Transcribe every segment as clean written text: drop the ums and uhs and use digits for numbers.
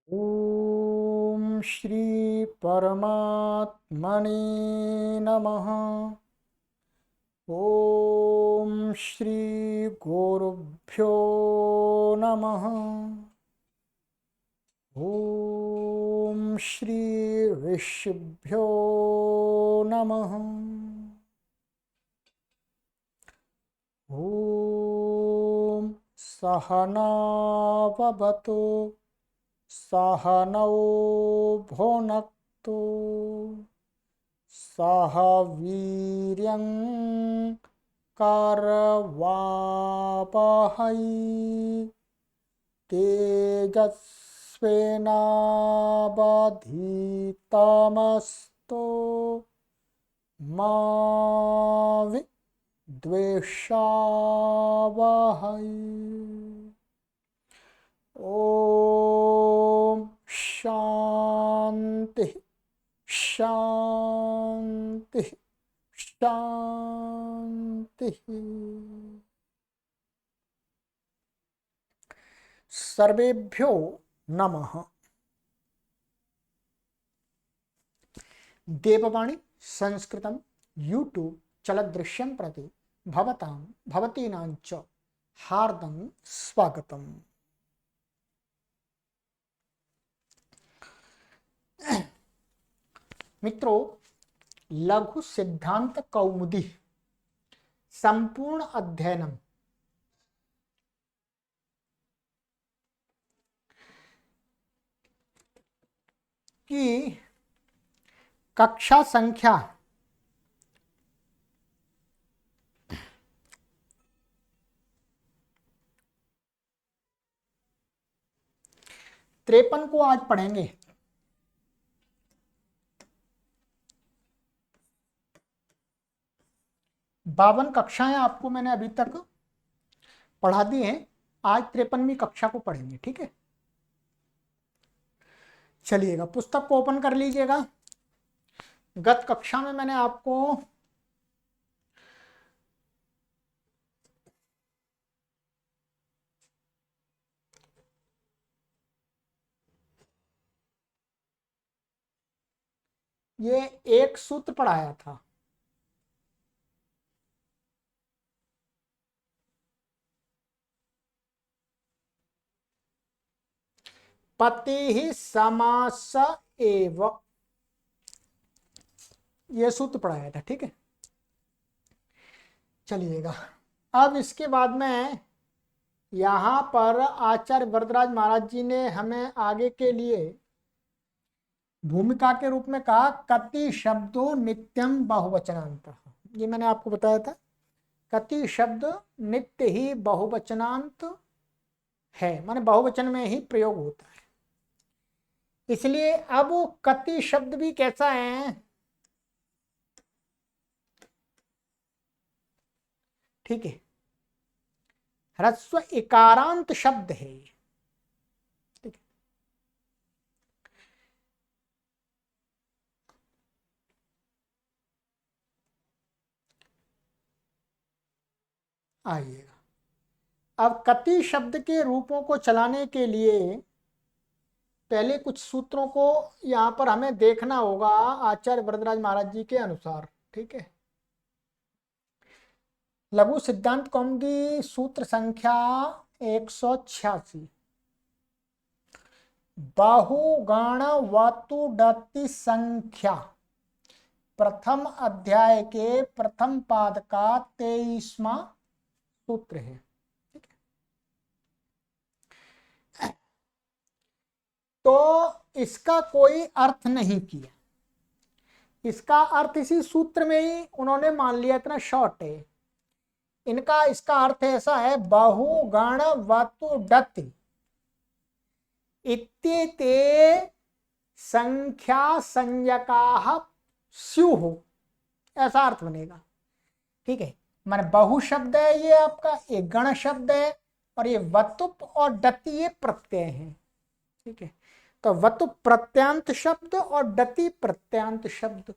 ओम श्री परमात्मने नमः। ओम श्री गुरुभ्यो नमः। ओम श्री ऋषिभ्यो नमः। ओम सहना भवतु सहनौ भुनक्तु सह वीर्यं करवावहै तेजस्विनावधीतमस्तु मा विद्विषावहै। ओम शांति शांति शांति। सर्वेभ्यो नमः। देववाणी संस्कृतं यूट्यूब चलदृश्यं प्रति भवतां भवतीनां च हार्दं स्वागतम्। मित्रों, लघु सिद्धांत कौमुदी संपूर्ण अध्ययनम की कक्षा संख्या 53 को आज पढ़ेंगे। बावन कक्षाएं आपको मैंने अभी तक पढ़ा दी हैं। आज 53वीं कक्षा को पढ़ेंगे। ठीक है, चलिएगा पुस्तक को ओपन कर लीजिएगा। गत कक्षा में मैंने आपको ये एक सूत्र पढ़ाया था। पतिः समास एव, ये सूत्र पढ़ाया था। ठीक है, चलिएगा। अब इसके बाद में यहाँ पर आचार्य वरदराज महाराज जी ने हमें आगे के लिए भूमिका के रूप में कहा कति शब्दों नित्यम बहुवचनांत। ये मैंने आपको बताया था, कति शब्द नित्य ही बहुवचनांत है, माने बहुवचन में ही प्रयोग होता है। इसलिए अब वो कति शब्द भी कैसा है, ठीक है, ह्रस्व इकारांत शब्द है। ठीक है, आइएगा। अब कति शब्द के रूपों को चलाने के लिए पहले कुछ सूत्रों को यहाँ पर हमें देखना होगा आचार्य वरदराज महाराज जी के अनुसार। ठीक है, लघु सिद्धांत कौमुदी सूत्र संख्या 186, बहुगण वतुडति संख्या, प्रथम अध्याय के प्रथम पाद का 23वां सूत्र है। तो इसका कोई अर्थ नहीं किया, इसका अर्थ इसी सूत्र में ही उन्होंने मान लिया, इतना शॉर्ट है इनका। इसका अर्थ ऐसा है, बहुगण वतुडति इत्येते संख्या संज्ञकाः स्युः, ऐसा अर्थ बनेगा। ठीक है, माने बहु शब्द है ये आपका, एक गण शब्द है, और ये वतुप और डति ये प्रत्यय हैं। ठीक है, तो वतुप प्रत्यांत शब्द और डति प्रत्यांत शब्द,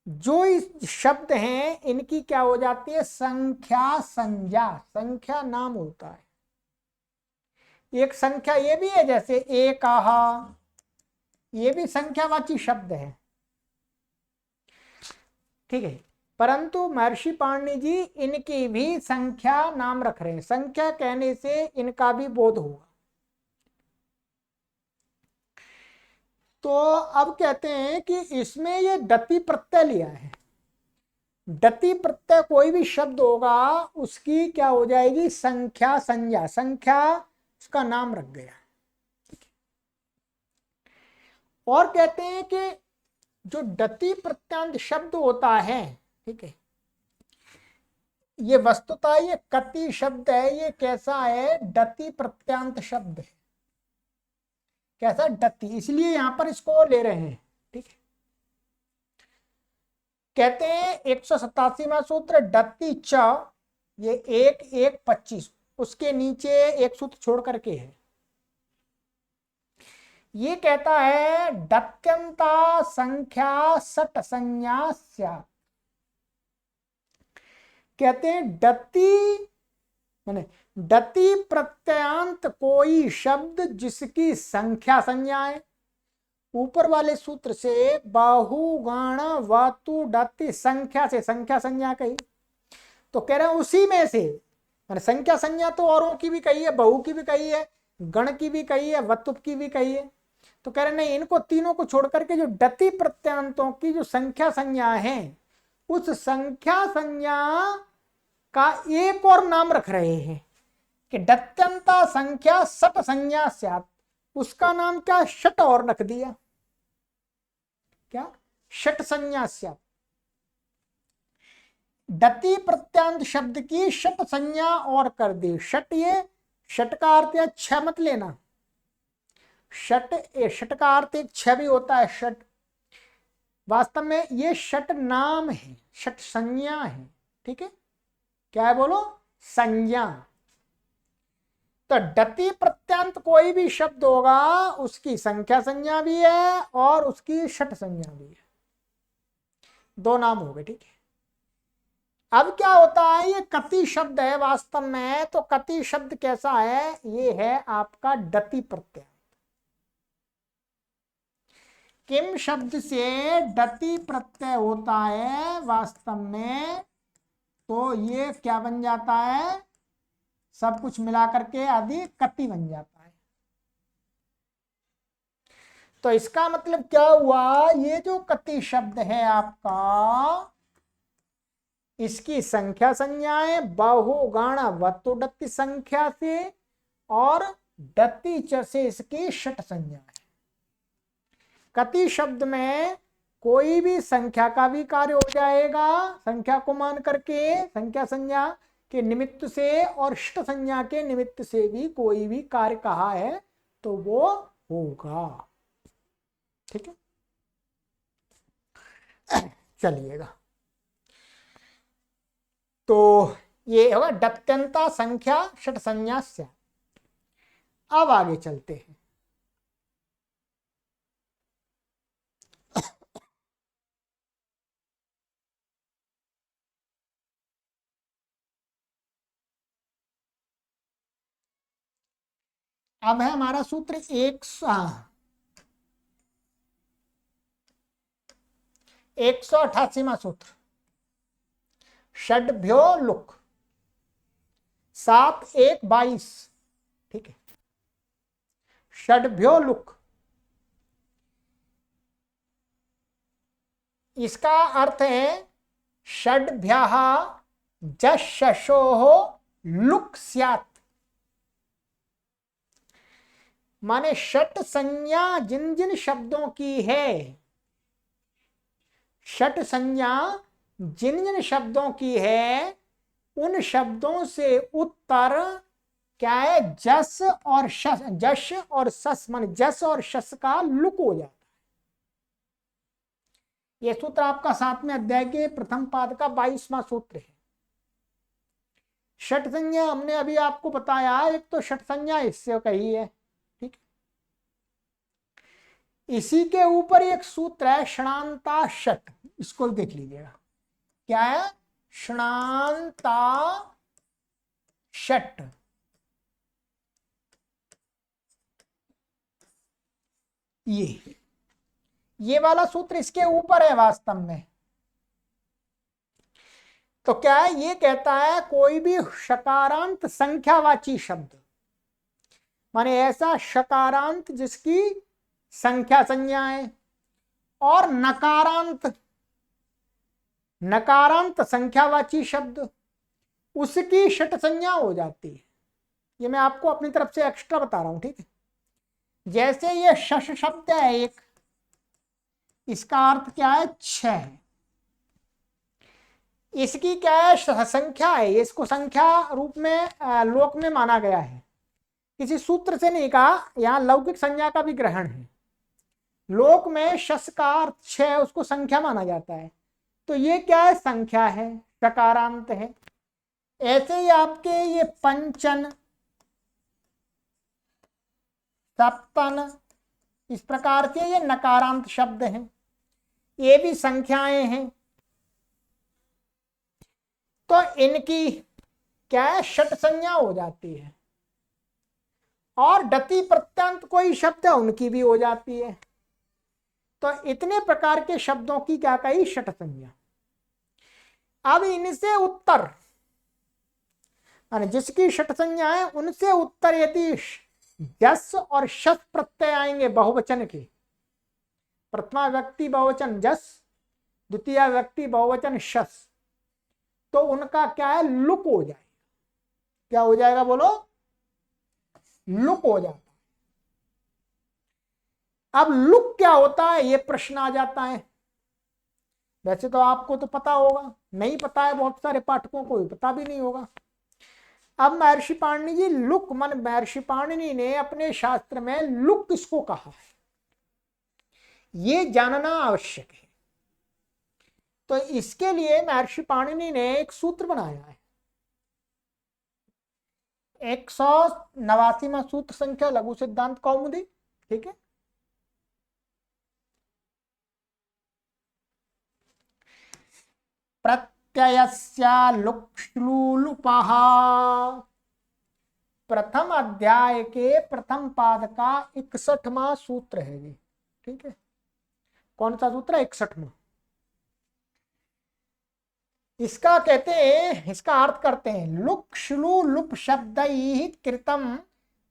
जो इस शब्द हैं इनकी क्या हो जाती है, संख्या संज्ञा, संख्या नाम होता है। एक संख्या ये भी है, जैसे एकाहा, ये भी संख्यावाची शब्द है, ठीक है। परंतु महर्षि पाणिनि जी इनकी भी संख्या नाम रख रहे हैं, संख्या कहने से इनका भी बोध होगा। तो अब कहते हैं कि इसमें ये डति प्रत्यय लिया है। डति प्रत्यय कोई भी शब्द होगा उसकी क्या हो जाएगी, संख्या संज्ञा, संख्या उसका नाम रख गया। और कहते हैं कि जो डति प्रत्यांत शब्द होता है, ठीक है, ये वस्तुतः ये कति शब्द है, ये कैसा है, डति प्रत्यांत शब्द है। कैसा, डति, इसलिए यहां पर इसको ले रहे हैं, ठीक है। कहते हैं 187वां सूत्र, डति च, ये 1:1:25, उसके नीचे एक सूत्र छोड़ करके है। ये कहता है डत्यंता संख्या सट संज्ञा स्यात्। कहते हैं डति माने डति प्रत्ययांत कोई शब्द जिसकी संख्या संज्ञा है। ऊपर वाले सूत्र से बहुगण वतु डति, संख्या से संख्या संज्ञा कही, तो कह रहे हैं उसी में से, माने संख्या संज्ञा तो औरों की भी कही है, बहु की भी कही है, गण की भी कही है, वतुप की भी कही है। तो कह रहे नहीं, इनको तीनों को छोड़ करके जो डति प्रत्यांतों की जो संख्या संज्ञा है, उस संख्या संज्ञा का एक और नाम रख रहे हैं कि डत्यंता संख्या सट संज्ञा स्यात्। उसका नाम क्या, शट और रख दिया, क्या, शट संज्ञा स्यात्। डति प्रत्यांत शब्द की शट संज्ञा और कर दी। शट, ये शट का अर्थ है छह मत लेना, शट का अर्थ एक छह भी होता है। शट वास्तव में ये शट नाम है, शट संज्ञा है, ठीक है। क्या है बोलो, संज्ञा। तो डति प्रत्यांत कोई भी शब्द होगा उसकी संख्या संज्ञा भी है और उसकी शट संज्ञा भी है, दो नाम हो गए, ठीक है। अब क्या होता है, ये कति शब्द है वास्तव में, तो कति शब्द कैसा है, ये है आपका डति प्रत्यय। किम शब्द से डति प्रत्यय होता है वास्तव में, तो ये क्या बन जाता है, सब कुछ मिला करके आदि कति बन जाता है। तो इसका मतलब क्या हुआ, ये जो कति शब्द है आपका, इसकी संख्या संज्ञाएं बहुगण वतु डति संख्या से और डति च से इसकी शट संज्ञा है। कति शब्द में कोई भी संख्या का भी कार्य हो जाएगा, संख्या को मान करके संख्या संज्ञा के निमित्त से, और शट संज्ञा के निमित्त से भी कोई भी कार्य कहा है तो वो होगा, ठीक है। चलिएगा, तो ये होगा डत्यंता संख्या शट संज्ञा से। अब आगे चलते हैं। अब है हमारा सूत्र 188वां सूत्र, षड्भ्यो लुक, 7:1:22, ठीक है। षड्भ्यो लुक, इसका अर्थ है षड्भ्यः जशशोः लुक स्यात्। माने षट संज्ञा जिन जिन शब्दों की है, षट संज्ञा जिन जिन शब्दों की है, उन शब्दों से उत्तर क्या है, जस और शस, जश और सस, माने जस और शस का लुक हो जाता है। यह सूत्र आपका 7वें अध्याय के प्रथम पाद का 22वां सूत्र है। षट संज्ञा हमने अभी आपको बताया, एक तो षट संज्ञा इससे कही है, ठीक। इसी के ऊपर एक सूत्र है षणांता षट, इसको देख लीजिएगा। क्या है, षणांता षट। ये वाला सूत्र इसके ऊपर है वास्तव में। तो क्या है, ये कहता है कोई भी शकारांत संख्यावाची शब्द, माने ऐसा शकारांत जिसकी संख्या संज्ञा है, और नकारांत संख्यावाची शब्द, उसकी षट संज्ञा हो जाती है। ये मैं आपको अपनी तरफ से एक्स्ट्रा बता रहा हूं, ठीक है। जैसे ये शश शब्द है एक, इसका अर्थ क्या है, 6 है। इसकी क्या है, संख्या है, इसको संख्या रूप में लोक में माना गया है, किसी सूत्र से नहीं कहा, यहां लौकिक संज्ञा का भी ग्रहण है। लोक में शस का अर्थ 6, उसको संख्या माना जाता है। तो ये क्या है, संख्या है, सकारांत है। ऐसे ही आपके ये पंचन, सप्तन, इस प्रकार के ये नकारांत शब्द हैं, ये भी संख्याएं हैं। तो इनकी क्या है, षट संज्ञा हो जाती है। और डति प्रत्यंत कोई शब्द है, उनकी भी हो जाती है। तो इतने प्रकार के शब्दों की क्या कही, षट संज्ञा। अब इनसे उत्तर, जिसकी षट संज्ञा है, उनसे उत्तर यदि जस और शस प्रत्यय आएंगे बहुवचन के, प्रथमा व्यक्ति बहुवचन जस, द्वितीय व्यक्ति बहुवचन शस, तो उनका क्या है, लुक हो जाएगा। क्या हो जाएगा, बोलो, लुक हो जाता है। अब लुक क्या होता है, ये प्रश्न आ जाता है। वैसे तो आपको तो पता होगा, नहीं पता है, बहुत सारे पाठकों को भी पता भी नहीं होगा। अब महर्षि पाणिनि जी लुक, मन महर्षि पाणिनि ने अपने शास्त्र में लुक किसको कहा है, ये जानना आवश्यक है। तो इसके लिए महर्षि पाणिनि ने एक सूत्र बनाया है, 189वां सूत्र संख्या लघु सिद्धांत कौमुदी, ठीक है। प्रत्ययस्य लुक्ष्लुलुपः, प्रथम अध्याय के प्रथम पाद का 61वां सूत्र है ये, ठीक है। कौन सा सूत्र है, 61वां। इसका कहते हैं, इसका अर्थ करते हैं, लुक श्लू लुप शब्दैः कृतम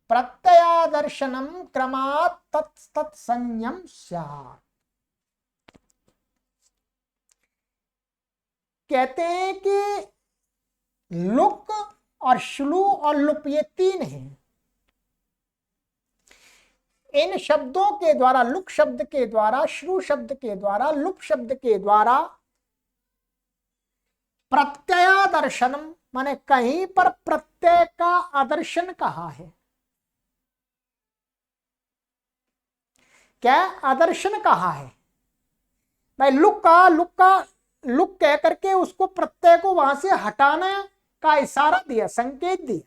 प्रत्ययादर्शनम क्रमात् तत् संयम स्यात्। कहते हैं कि लुक और श्लू और लुप, ये 3 हैं। इन शब्दों के द्वारा, लुक शब्द के द्वारा, श्लू शब्द के द्वारा, लुप शब्द के द्वारा प्रत्ययादर्शनम, माने कहीं पर प्रत्यय का आदर्शन कहा है। क्या आदर्शन कहा है भाई, लुक कह करके उसको प्रत्यय को वहां से हटाने का इशारा दिया, संकेत दिया।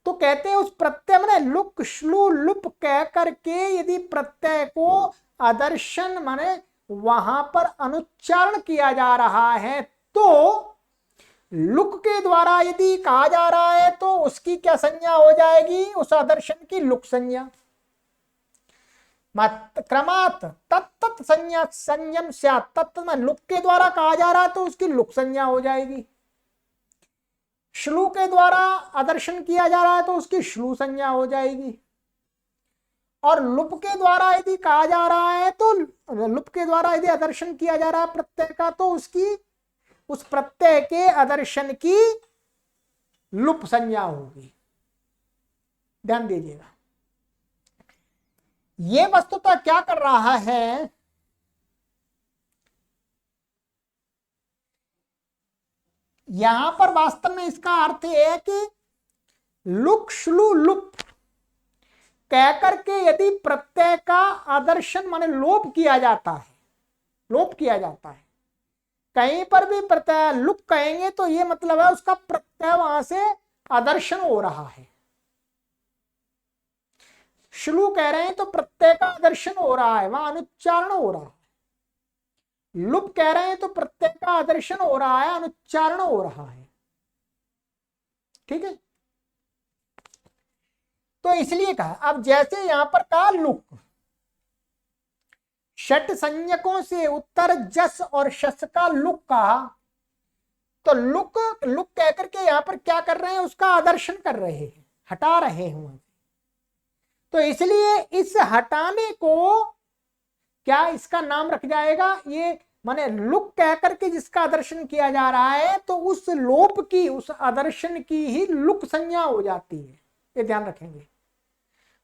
तो कहते हैं उस प्रत्यय माने लुक श्लू लुप कह करके यदि प्रत्यय को आदर्शन माने वहां पर अनुच्चारण किया जा रहा है, तो लुक के द्वारा यदि कहा जा रहा है तो उसकी क्या संज्ञा हो जाएगी, उस आदर्शन की लुक संज्ञा। क्रमात् तत्त संज्ञा संयम स्यात्, तत्त में लुक के द्वारा कहा जा रहा है तो उसकी लुक संज्ञा हो जाएगी। श्लू के द्वारा आदर्शन किया जा रहा है तो उसकी श्लू संज्ञा हो जाएगी। और लुप के द्वारा यदि कहा जा रहा है, तो लुप के द्वारा यदि आदर्शन किया जा रहा है प्रत्यय का, तो उसकी उस प्रत्यय के आदर्शन की लुप संज्ञा होगी। ध्यान दीजिएगा, ये वस्तुतः क्या कर रहा है, यहां पर वास्तव में इसका अर्थ है कि लुक श्लू लुप कह करके यदि प्रत्यय का आदर्शन माने लोप किया जाता है, लोप किया जाता है, कहीं पर भी प्रत्यय लुक कहेंगे तो ये मतलब है उसका प्रत्यय वहां से आदर्शन हो रहा है। श्लू कह रहे हैं तो प्रत्यय का आदर्शन हो रहा है, वहां अनुच्चारण हो रहा है। लुप कह रहे हैं तो प्रत्यय का आदर्शन हो रहा है, अनुच्चारण हो रहा है, ठीक है। तो इसलिए कहा, अब जैसे यहां पर कहा लुक, षट संज्ञकों से उत्तर जस और शस का लुक कहा, तो लुक लुक कहकर के यहां पर क्या कर रहे हैं, उसका आदर्शन कर रहे हैं, हटा रहे हैं। तो इसलिए इस हटाने को क्या इसका नाम रख जाएगा, ये माने लुक कहकर के जिसका आदर्शन किया जा रहा है, तो उस लोप की, उस आदर्शन की ही लुक संज्ञा हो जाती है, ये ध्यान रखेंगे।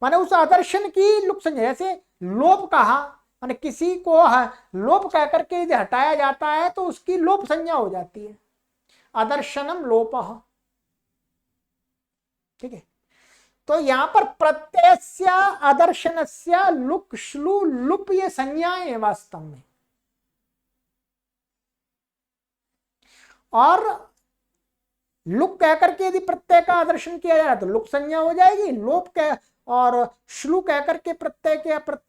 माने उस आदर्शन की लुक संज्ञा, जैसे लोप कहा, माने किसी को लोप कहकर के यदि हटाया जाता है तो उसकी लोप संज्ञा हो जाती है, आदर्शनम लोपः। ठीक है, तो यहां पर प्रत्ययस्य आदर्शनस्य लुक श्लू लुप ये संज्ञाएं है वास्तव में, और लुक कहकर के यदि प्रत्यय का आदर्शन किया जा रहा है तो लुक संज्ञा हो जाएगी, लोप कह और श्लू कहकर के प्रत्यय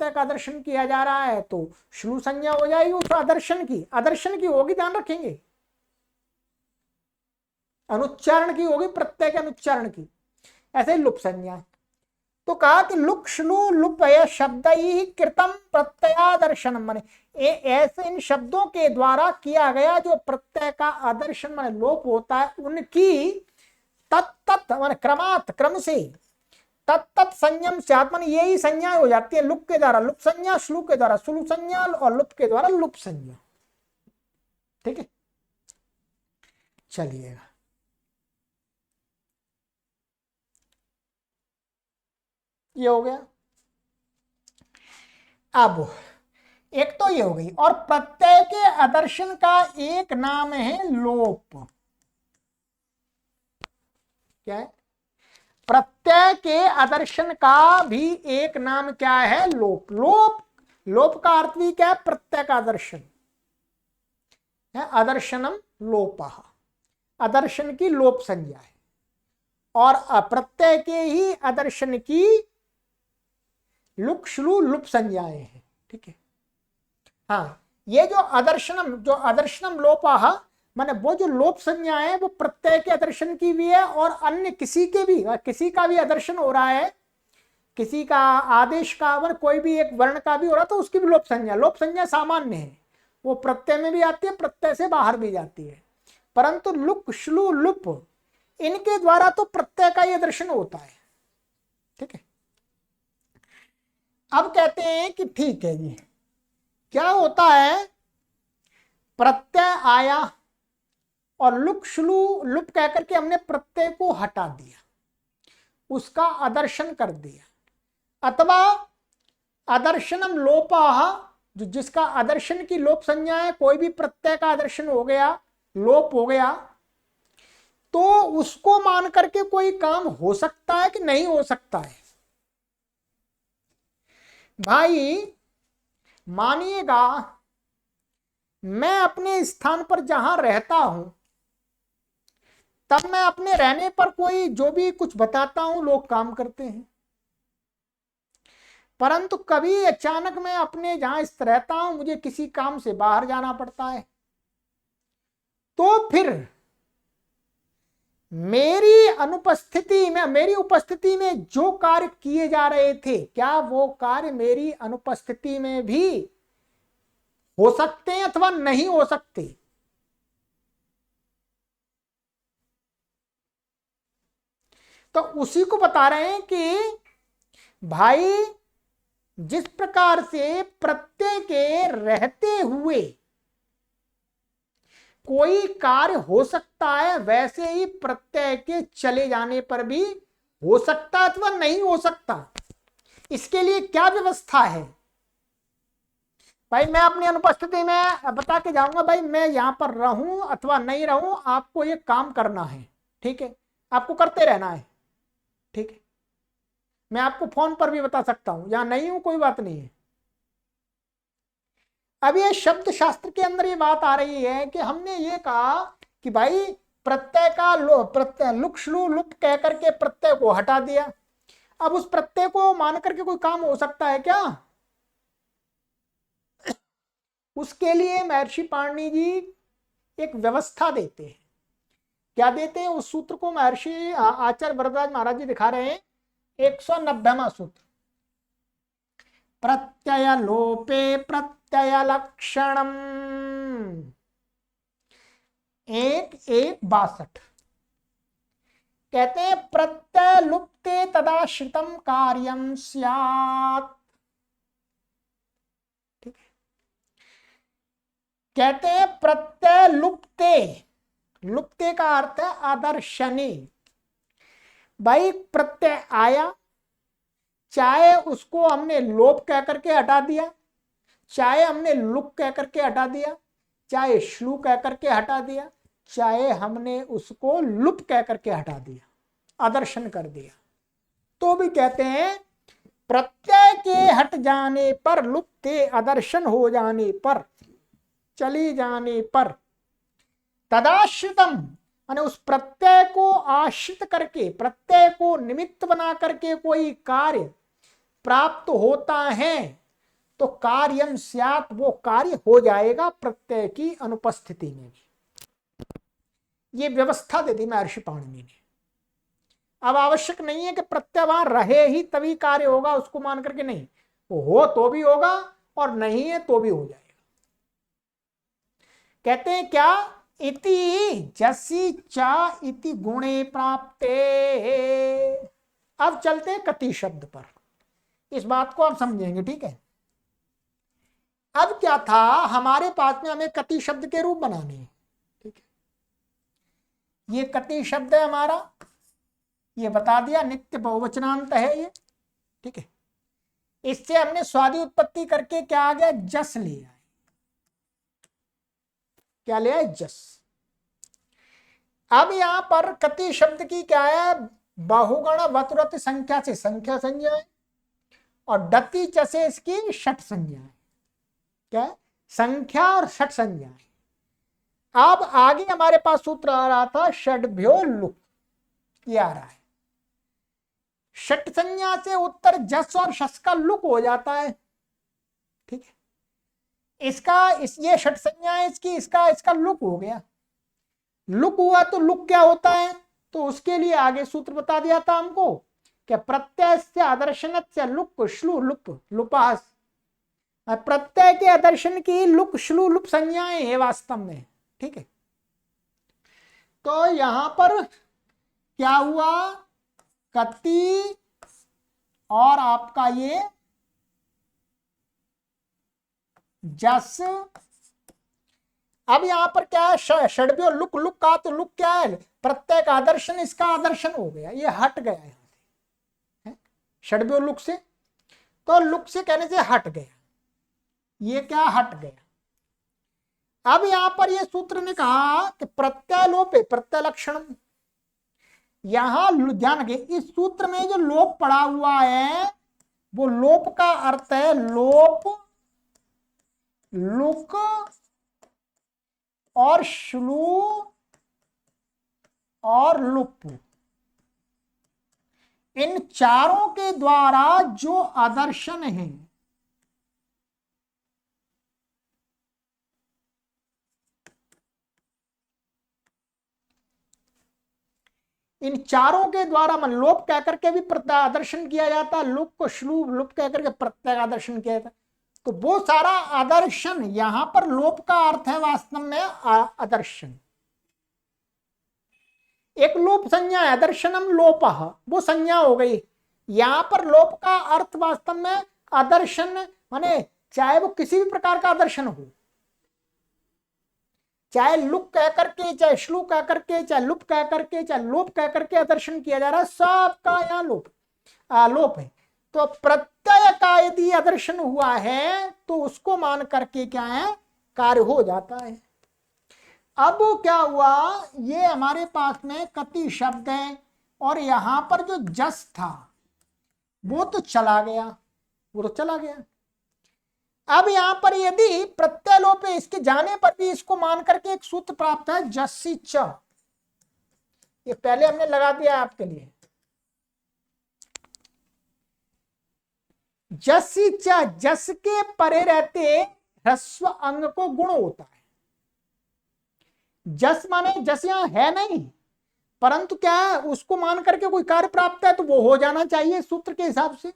का आदर्शन किया जा रहा है तो श्लू संज्ञा हो जाएगी उस आदर्शन की होगी, ध्यान रखेंगे, अनुच्चारण की होगी, प्रत्यय के अनुच्चारण की, ऐसे ही लुप संज्ञा। तो कहा कि लुक श्लू लुप शब्द ही कृतम प्रत्ययादर्शन, माने ऐसे इन शब्दों के द्वारा किया गया जो प्रत्यय का आदर्शन माने लोप होता है, उनकी तत्त माने क्रमात् क्रम से तत्त संयम से आत्मन यही संज्ञा हो जाती है, लुक के द्वारा लुप संज्ञा, श्लू के द्वारा श्लू संज्ञा और लुप के द्वारा लुप संज्ञा। ठीक है, चलिएगा ये हो गया। अब एक तो ये हो गई, और प्रत्यय के आदर्शन का एक नाम है लोप। क्या है? प्रत्यय के आदर्शन का भी एक नाम क्या है? लोप। लोप का अर्थ भी क्या है? प्रत्यय का आदर्शन है, आदर्शनम लोपः, आदर्शन की लोप संज्ञा है, और प्रत्यय के ही आदर्शन की लुक श्लू लुप संज्ञाएं हैं। ठीक है, हाँ, ये जो आदर्शनम लोपः माने वो जो लोप संज्ञा है वो प्रत्यय के आदर्शन की भी है, और अन्य किसी का भी आदर्शन हो रहा है, किसी का आदेश का, मतलब कोई भी एक वर्ण का भी हो रहा तो उसकी भी लोप संज्ञा सामान्य है, वो प्रत्यय में भी आती है, प्रत्यय से बाहर भी जाती है, परंतु लुक श्लू लुप इनके द्वारा तो प्रत्यय का ही दर्शन होता है। ठीक है, अब कहते हैं कि ठीक है जी, क्या होता है, प्रत्यय आया और लुक श्लू लुप कहकर के हमने प्रत्यय को हटा दिया, उसका आदर्शन कर दिया, अथवा आदर्शनम लोपः, जो जिसका आदर्शन की लोप संज्ञा है, कोई भी प्रत्यय का आदर्शन हो गया, लोप हो गया, तो उसको मान करके कोई काम हो सकता है कि नहीं हो सकता है? भाई मानिएगा, मैं अपने स्थान पर जहां रहता हूं, तब मैं अपने रहने पर कोई जो भी कुछ बताता हूं लोग काम करते हैं, परंतु कभी अचानक मैं अपने जहां रहता हूं मुझे किसी काम से बाहर जाना पड़ता है, तो फिर मेरी उपस्थिति में जो कार्य किए जा रहे थे, क्या वो कार्य मेरी अनुपस्थिति में भी हो सकते हैं अथवा नहीं हो सकते? तो उसी को बता रहे हैं कि भाई जिस प्रकार से प्रत्यय के रहते हुए कोई कार्य हो सकता है, वैसे ही प्रत्यय के चले जाने पर भी हो सकता अथवा नहीं हो सकता। इसके लिए क्या व्यवस्था है? भाई मैं अपनी अनुपस्थिति में बता के जाऊंगा, भाई मैं यहां पर रहूं अथवा नहीं रहूं, आपको ये काम करना है, ठीक है, आपको करते रहना है, ठीक है। मैं आपको फोन पर भी बता सकता हूं, यहां नहीं हूं कोई बात नहीं है। अब ये शब्द शास्त्र के अंदर ये बात आ रही है कि हमने ये कहा कि भाई प्रत्यय का लुक श्लू लुप कह करके प्रत्यय को हटा दिया, अब उस प्रत्यय को मान करके कोई काम हो सकता है क्या? उसके लिए महर्षि पाणिनि जी एक व्यवस्था देते हैं। क्या देते हैं? उस सूत्र को महर्षि आचार्य वरदराज महाराज जी दिखा रहे हैं 190वां सूत्र, प्रत्यय लोपे प्रत्यय लक्षणम 1:62 कहते हैं प्रत्यय लुप्ते तदाश्रितम कार्यम स्यात्। ठीक है, कहते हैं प्रत्यय लुप्ते, लुप्ते का अर्थ है आदर्शनी। भाई प्रत्यय आया, चाहे उसको हमने लोप कह करके हटा दिया, चाहे हमने लुप कह करके हटा दिया, चाहे श्लू कह करके हटा दिया, चाहे हमने उसको लुप कह करके हटा दिया, आदर्शन कर दिया, तो भी कहते हैं प्रत्यय के हट जाने पर, लुप्ते आदर्शन हो जाने पर, चली जाने पर, तदाश्रितम माने उस प्रत्यय को आश्रित करके, प्रत्यय को निमित्त बना करके कोई कार्य प्राप्त होता है तो कार्यम स्यात्, वो कार्य हो जाएगा प्रत्यय की अनुपस्थिति में भी। ये व्यवस्था दे दी महर्षि पाणिनि ने। अब आवश्यक नहीं है कि प्रत्यय वहां रहे ही तभी कार्य होगा, उसको मान करके नहीं, वो हो तो भी होगा और नहीं है तो भी हो जाएगा। कहते हैं क्या, इति जसी चा इति गुणे प्राप्ते। अब चलते हैं कति शब्द पर, इस बात को आप समझेंगे। ठीक है, अब क्या था हमारे पास में, हमें कति शब्द के रूप बनाने हैं। ठीक है, ये कति शब्द है हमारा, ये बता दिया, नित्य बहुवचनांत है ये। ठीक है, इससे हमने स्वादि उत्पत्ति करके क्या आ गया, जस लिया। क्या लिया है, जस। अब यहां पर कति शब्द की क्या है, बहुगण वतुरत संख्या से संख्या संज्ञा है, और डति च से इसकी षट संज्ञा है। क्या है, संख्या और षट संज्ञा है। अब आगे हमारे पास सूत्र आ रहा था षड्भ्यो लुक, ये आ रहा है। षट संज्ञा से उत्तर जस और शस का लुक हो जाता है। ठीक है, इसका ये षट संज्ञा है इसकी, इसका लुक हो गया। लुक हुआ तो लुक क्या होता है, तो उसके लिए आगे सूत्र बता दिया था हमको कि प्रत्यय से आदर्शन से लुक श्लू लुप लुपास। प्रत्यय के आदर्शन की लुक श्लू लुप संज्ञाएं है वास्तव में। ठीक है, तो यहां पर क्या हुआ, कति और आपका ये जस। अब यहां पर क्या है, षड्भ्यो लुक, लुक का तो लुक क्या है, प्रत्यय का आदर्शन, इसका आदर्शन हो गया, ये हट गया यहां से, षड्भ्यो लुक से, तो लुक से कहने से हट गया, ये क्या हट गया। अब यहां पर ये सूत्र ने कहा कि प्रत्यय लोप है प्रत्यय लक्षण। यहां ध्यान रखिए, इस सूत्र में जो लोप पड़ा हुआ है वो लोप का अर्थ है लोप, लुक और श्लू और लुप, इन चारों के द्वारा जो आदर्शन है, इन चारों के द्वारा मन लोप कहकर के भी प्रत्यय आदर्शन किया जाता, लुप को श्लू लुप कहकर के प्रत्यय आदर्शन किया जाता। तो वो सारा आदर्शन, यहां पर लोप का अर्थ है वास्तव में आदर्शन, एक लोप संज्ञा है, आदर्शनम लोप, वो संज्ञा हो गई। यहां पर लोप का अर्थ वास्तव में आदर्शन, माने चाहे वो किसी भी प्रकार का आदर्शन हो, चाहे लुक कह करके, चाहे श्लू कह करके, चाहे लुप कह करके, चाहे लोप कह करके आदर्शन किया जा रहा है, सबका यहाँ लोप है। तो प्रत्यय का यदि आदर्शन हुआ है तो उसको मान करके क्या है, कार्य हो जाता है। अब क्या हुआ, ये हमारे पास में कति शब्द है और यहां पर जो जस था वो तो चला गया, वो तो चला गया। अब यहां पर यदि प्रत्यय लोप है, इसके जाने पर भी इसको मान करके एक सूत्र प्राप्त है जस्सी च, ये पहले हमने लगा दिया आपके लिए। जस्सी च, जस के परे रहते ह्रस्व अंग को गुण होता है। जस माने जस यहां है नहीं, परंतु क्या है, उसको मान करके कोई कार्य प्राप्त है तो वो हो जाना चाहिए, सूत्र के हिसाब से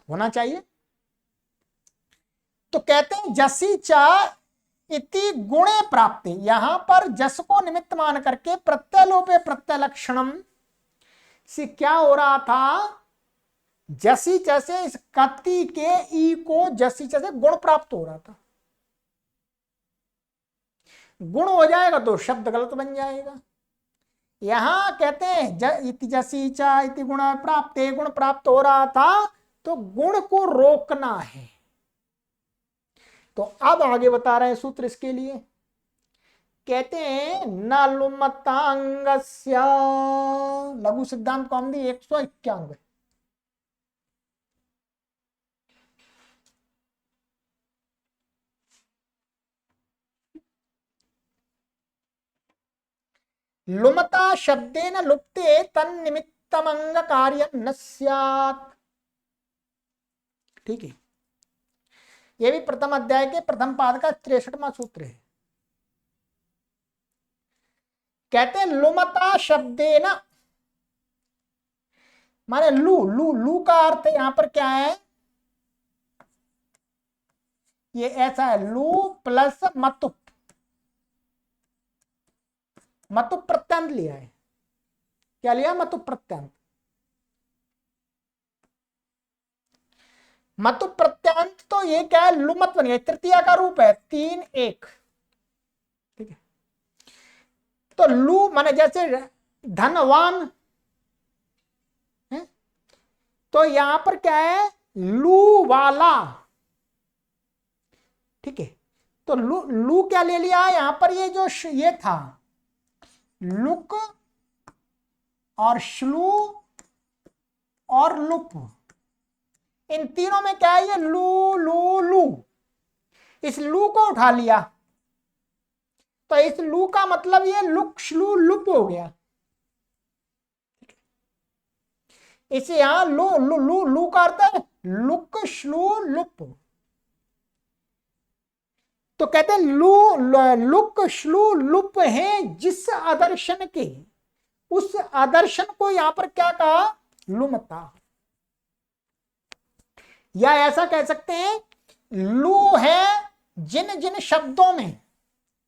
होना चाहिए। तो कहते हैं जसी चा इति गुणे प्राप्ति, यहां पर जस को निमित्त मान करके प्रत्यय लोपे प्रत्यय लक्षणम से क्या हो रहा था, जसी जैसे इस कति के ई को जसी जैसे गुण प्राप्त हो रहा था। गुण हो जाएगा तो शब्द गलत बन जाएगा। यहां कहते हैं इति जसी चा इति गुण प्राप्त, गुण प्राप्त हो रहा था तो गुण को रोकना है। तो अब आगे बता रहे हैं सूत्र इसके लिए, कहते हैं न लुमतांगस्य, लघु सिद्धांत कौमुदी 191, लुमता शब्देन लुप्ते तन्निमित्तमंग कार्य न स्यात्। ठीक है, यह भी प्रथम अध्याय के प्रथम पाद का 63वां सूत्र है। कहते हैं लुमता शब्देन, माने लू लू लू का अर्थ यहां पर क्या है, ये ऐसा है, लू प्लस मतुप, मतुप प्रत्यंत लिया है। क्या लिया, मतुप प्रत्यंत। मतुप प्रत्यंत तो ये क्या है, लुमत बन गया, तृतीया का रूप है 3 1। ठीक है, तो लू माने जैसे धनवान है, तो यहां पर क्या है, लू वाला। ठीक है, तो लू लू क्या ले लिया यहां पर, ये जो ये था लुक और श्लू और लुप, इन तीनों में क्या है, ये लू लू लू, इस लू को उठा लिया तो इस लू का मतलब ये लुक श्लू लुप हो गया। इसे यहां लू लू लू लू का अर्थ है लुक श्लू लुप। तो कहते हैं लुक श्लू लुप है जिस आदर्शन के, उस आदर्शन को यहां पर क्या कहा, लुमता। या ऐसा कह सकते हैं लू है जिन जिन शब्दों में,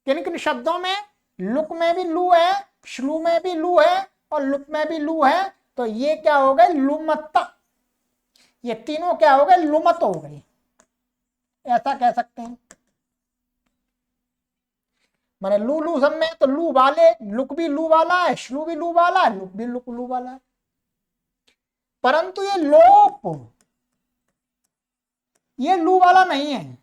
किन किन शब्दों में, लुक में भी लू है, श्लू में भी लू है और लुप में भी लू है, तो ये क्या हो गए, लुमत्ता। ये तीनों क्या हो गए, लुमत हो गई, ऐसा कह सकते हैं। माने लू लू सब में तो लू वाले, लुक भी लू वाला है, श्लू भी लू वाला है, लुक भी लुक लू वाला है। परंतु ये लोप, ये लू वाला नहीं है।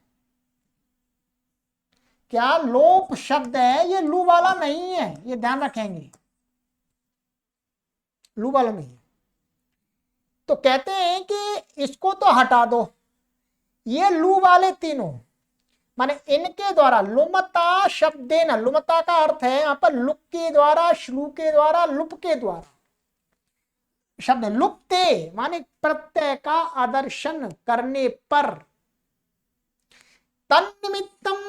क्या लोप शब्द है, ये लू वाला नहीं है, ये ध्यान रखेंगे, लू वाला नहीं है। तो कहते हैं कि इसको तो हटा दो, ये लू वाले तीनों, माने इनके द्वारा लुमता शब्देन, लुमता का अर्थ है यहां पर लुक के द्वारा, श्लू के द्वारा, लुप के द्वारा। शब्द लुप्ते माने प्रत्यय का आदर्शन करने पर, तन्निमित्तम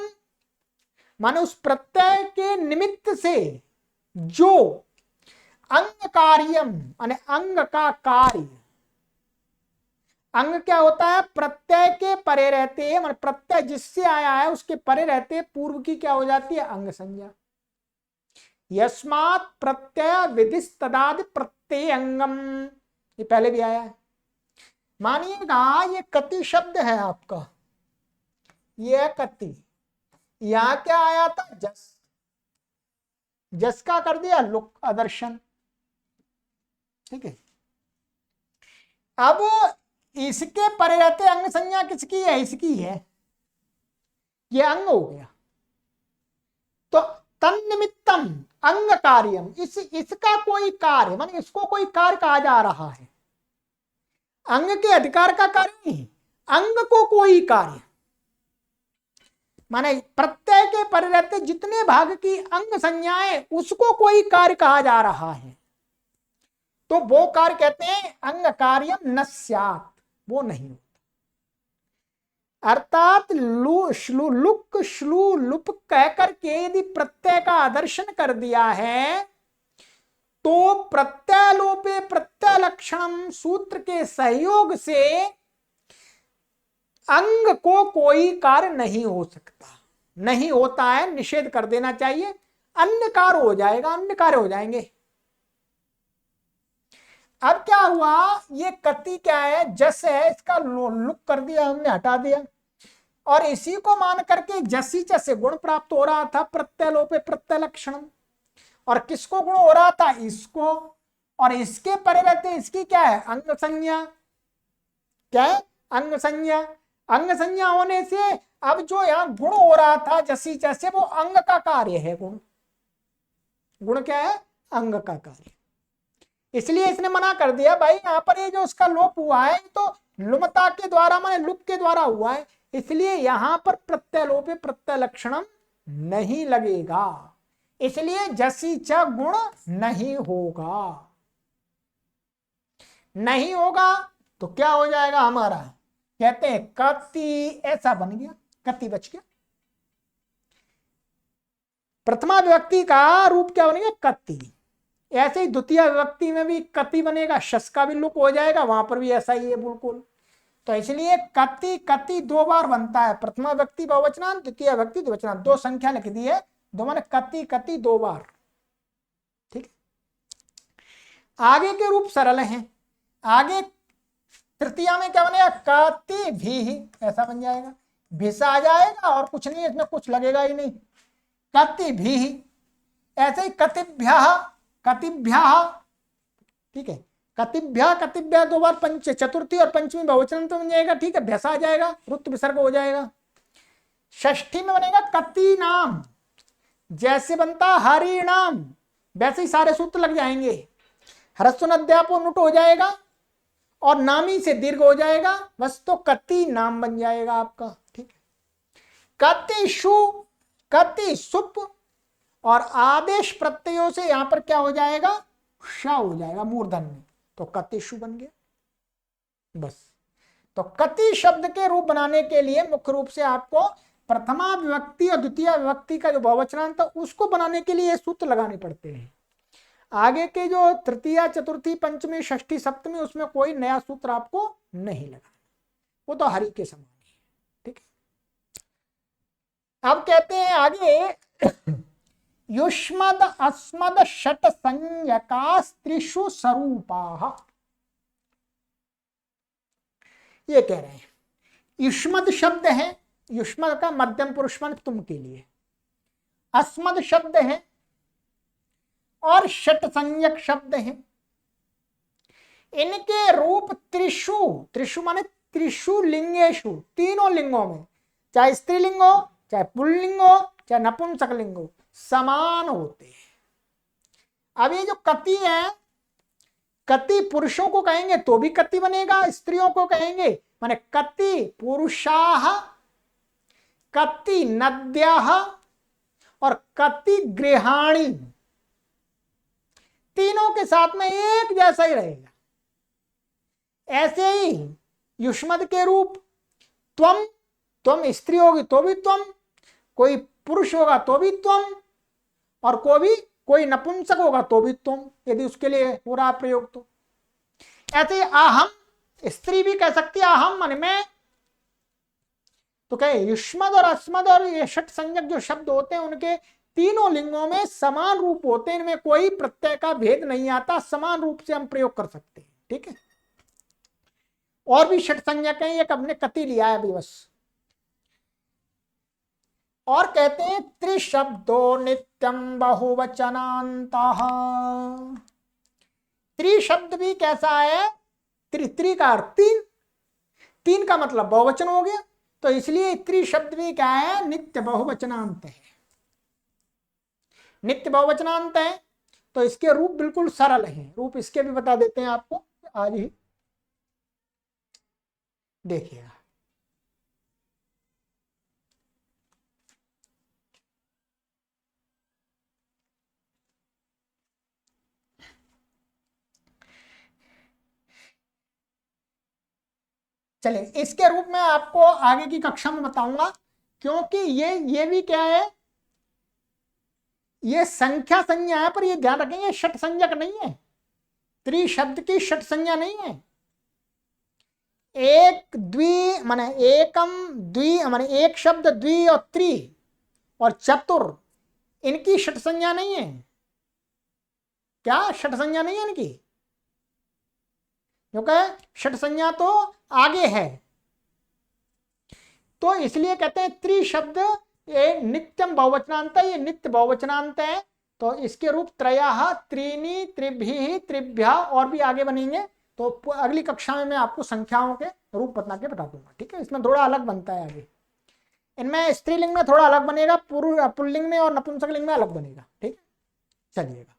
माने उस प्रत्यय के निमित्त से जो अंग कार्यम माने अंग का कार्य, अंग क्या होता है, प्रत्यय के परे रहते हैं, मतलब प्रत्यय जिससे आया है उसके परे रहते पूर्व की क्या हो जाती है, अंग संज्ञा। यस्मात् प्रत्यय विधिस्तदादि प्रत्यय अंगम, ये पहले भी आया है। मानिएगा ये कति शब्द है आपका, ये है कति, यहां क्या आया था, जस, जस का कर दिया लुक आदर्शन। ठीक है, अब इसके परे रहते अंग संज्ञा किसकी है, इसकी है, ये अंग हो गया। तो तन्निमित्तम अंग कार्यम, इसका कोई कार्य, माने इसको कोई कार्य कहा जा रहा है, अंग के अधिकार का कार्य नहीं, अंग को कोई कार्य, माने प्रत्यय के परे रहते जितने भाग की अंग संज्ञाएं उसको कोई कार्य कहा जा रहा है, तो वो कार्य कहते हैं अंग कार्यम न स्यात्, वो नहीं होता। अर्थात लुक श्लू लुप कह करके यदि प्रत्यय का आदर्शन कर दिया है तो प्रत्यलोपे प्रत्यलक्षणम सूत्र के सहयोग से अंग को कोई कार्य नहीं हो सकता, नहीं होता है, निषेध कर देना चाहिए, अन्य कार्य हो जाएगा, अन्य कार्य हो जाएंगे। अब क्या हुआ, ये कति क्या है, जस है, इसका लुक कर दिया हमने, हटा दिया, और इसी को मान करके जसी से गुण प्राप्त हो रहा था प्रत्यलोपे प्रत्यलक्षणम। और किसको गुण हो रहा था, इसको, और इसके परे रहते इसकी क्या है, अंग संज्ञा। क्या है, अंग संज्ञा। अंग संज्ञा होने से अब जो यहां गुण हो रहा था जसी जैसे, वो अंग का कार्य है। गुण, गुण क्या है, अंग का कार्य। इसलिए इसने मना कर दिया भाई, यहां पर ये जो उसका लोप हुआ है तो लुमता के द्वारा, माने लुप के द्वारा हुआ है, इसलिए यहां पर प्रत्यलोपे प्रत्यलक्षणम नहीं लगेगा, इसलिए जसी च गुण नहीं होगा। नहीं होगा तो क्या हो जाएगा हमारा, कहते हैं कति, ऐसा बन गया, कति बच गया। प्रथमा विभक्ति का रूप क्या बनेगा, कति। ऐसे ही द्वितीय विभक्ति में भी कति बनेगा, शस का भी लुक हो जाएगा, वहां पर भी ऐसा ही है बिल्कुल। तो इसलिए कति कति दो बार बनता है, प्रथमा विभक्ति बहुवचनांत, द्वितीय विभक्ति द्विवचनांत, दो संख्या लिख दी है, दो माने कति कति दो बार। ठीक है, आगे के रूप सरल हैं। आगे तृतीया में क्या बनेगा, कति भी, ऐसा बन जाएगा, भिसा आ जाएगा और कुछ नहीं, इसमें कुछ लगेगा ही नहीं, कति भी। ऐसे ही कतिभ्यः, कतिभ्यः, ठीक है, कतिभ्यः, कतिभ्यः दो बार, पंच चतुर्थी और पंचमी बहुवचन तो बन जाएगा। ठीक है, भैसा आ जाएगा, रुत विसर्ग हो जाएगा। षष्ठी में बनेगा कति नाम, जैसे बनता हरि नाम वैसे ही सारे सूत्र लग जाएंगे। ह्रस्व अध्यापो नुट हो जाएगा और नामी से दीर्घ हो जाएगा, बस तो कति नाम बन जाएगा आपका। ठीक है, कतिषु, कति सुप, और आदेश प्रत्ययों से यहां पर क्या हो जाएगा, श हो जाएगा मूर्धन में, तो कतिषु बन गया बस। तो कति शब्द के रूप बनाने के लिए मुख्य रूप से आपको प्रथमा विभक्ति और द्वितीय विभक्ति का जो बहुवचनांत था उसको बनाने के लिए ये सूत्र लगाने पड़ते हैं। आगे के जो तृतीया चतुर्थी पंचमी षष्ठी सप्तमी उसमें कोई नया सूत्र आपको नहीं लगाना, वो तो हरि के समान है। ठीक है, अब कहते हैं आगे, युष्मद अस्मद षट संज्ञका त्रिषु स्वरूपा। ये कह रहे हैं युष्मद शब्द है, युष्मद का मध्यम पुरुष मन तुम के लिए, अस्मद शब्द है और षट संज्ञक शब्द है। इनके रूप त्रिषु, त्रिषु माने त्रिषु लिंगेशु, तीनों लिंगों में, चाहे स्त्रीलिंग हो, चाहे पुल्लिंग हो, चाहे नपुंसक लिंग हो, समान होते हैं। अब ये जो कति है, कति पुरुषों को कहेंगे तो भी कति बनेगा, स्त्रियों को कहेंगे माने कति पुरुषाः, कति नद्याः और कति गृहाणी, तीनों के साथ में एक जैसा ही रहेगा। ऐसे ही युष्मद के रूप त्वम, त्वम स्त्री होगी तो भी त्वम, कोई पुरुष होगा तो भी त्वम, और कोई नपुंसक होगा तो भी त्वम, यदि उसके लिए हो रहा प्रयोग तो। ऐसे अहम, स्त्री भी कह सकती है अहम माने मैं। तो कहे युष्मद और अस्मद और ये षट संज्ञक जो शब्द होते हैं उनके तीनों लिंगों में समान रूप होते हैं, इनमें कोई प्रत्यय का भेद नहीं आता, समान रूप से हम प्रयोग कर सकते हैं। ठीक है, और भी षट संज्ञक हैं, एक हमने कति लिया है अभी बस। और कहते हैं त्रिशब्दो नित्यम बहुवचनान्तः। त्रिशब्द भी कैसा है, त्रि का अर्थ तीन, तीन का मतलब बहुवचन हो गया, तो इसलिए त्रिशब्द भी क्या है, नित्य बहुवचनांत है। नित्य बहुवचनांत है तो इसके रूप बिल्कुल सरल हैं, रूप इसके भी बता देते हैं आपको आज ही, देखिएगा। चलिए इसके रूप में आपको आगे की कक्षा में बताऊंगा, क्योंकि ये भी क्या है, ये संख्या संज्ञा है, पर ये ध्यान रखेंगे षट संज्ञक नहीं है, त्रि शब्द की षट संज्ञा नहीं है। एक द्वि माने एकम, द्वि माने एक शब्द, द्वि और त्रि और चतुर, इनकी षट संज्ञा नहीं है। क्या षट संज्ञा नहीं है इनकी? क्योंकि षट संज्ञा तो आगे है, तो इसलिए कहते हैं त्रि शब्द ये नित्यम बहुवचनांत है, ये नित्य बहुवचनांत है। तो इसके रूप त्रयः, त्रीणि, त्रिभिः, त्रिभ्यः और भी आगे बनेंगे। तो अगली कक्षा में मैं आपको संख्याओं के रूप बता के बता दूंगा, ठीक है। इसमें थोड़ा अलग बनता है आगे, इनमें स्त्रीलिंग में थोड़ा अलग बनेगा, पुल्लिंग में और नपुंसकलिंग में अलग बनेगा, ठीक है। चलिएगा,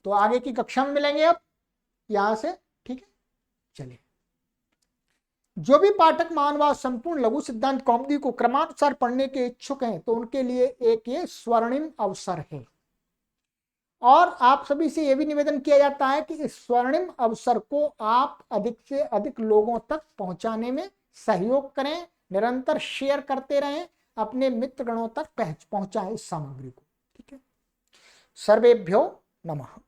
तो आगे की कक्षा में मिलेंगे अब यहां से, ठीक है। चलिए, जो भी पाठक मानवा संपूर्ण लघु सिद्धांत कौमुदी को क्रमानुसार पढ़ने के इच्छुक हैं, तो उनके लिए एक ये स्वर्णिम अवसर है। और आप सभी से यह भी निवेदन किया जाता है कि इस स्वर्णिम अवसर को आप अधिक से अधिक लोगों तक पहुंचाने में सहयोग करें, निरंतर शेयर करते रहें, अपने मित्रगणों तक पहुंचाएं इस सामग्री को, ठीक है। सर्वेभ्यो नमः।